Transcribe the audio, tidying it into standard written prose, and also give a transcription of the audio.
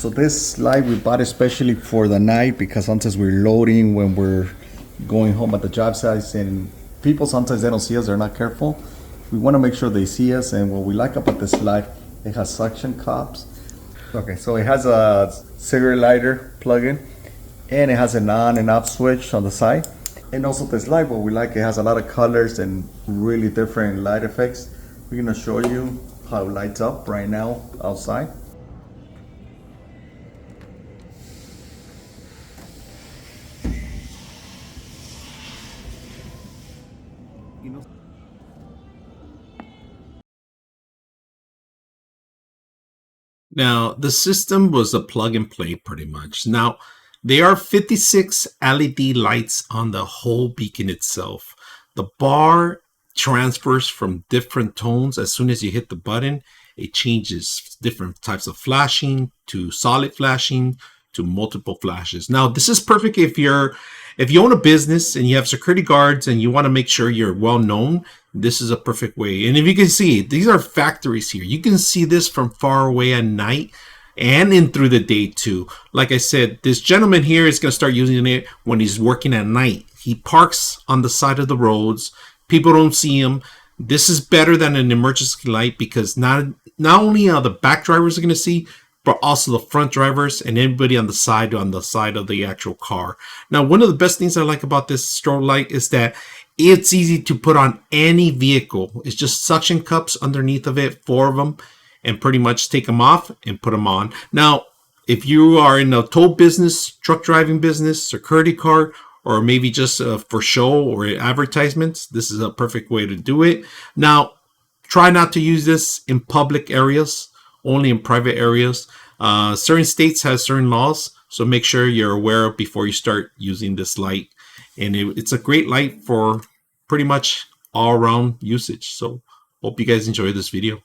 So this light we bought especially for the night because sometimes we're loading when we're going home at the job sites, and people sometimes they don't see us, they're not careful. We want to make sure they see us, and what we like about this light, it has suction cups. Okay, so it has a cigarette lighter plug-in, and it has an on and off switch on the side. And also this light, what we like, it has a lot of colors and really different light effects. We're gonna show you how it lights up right now outside. Now, the system was a plug and play pretty much. Now, there are 56 LED lights on the whole beacon itself. The bar transfers from different tones. As soon as you hit the button, it changes different types of flashing to solid flashing to multiple flashes. Now, this is perfect if you own a business and you have security guards and you want to make sure you're well known. This is a perfect way. And if you can see, these are factories here. You can see this from far away at night and in through the day too. Like I said, this gentleman here is going to start using it when he's working at night. He parks on the side of the roads. People don't see him. This is better than an emergency light because not only are the back drivers are going to see, but also the front drivers and everybody on the side of the actual car. Now, one of the best things I like about this strobe light is that it's easy to put on any vehicle. It's just suction cups underneath of it, 4 of them, and pretty much take them off and put them on. Now, if you are in a tow business, truck driving business, security guard, or maybe just for show or advertisements, this is a perfect way to do it. Now, try not to use this in public areas, only in private areas. Certain states have certain laws, so make sure you're aware before you start using this light. And it's a great light for pretty much all around usage. So hope you guys enjoy this video.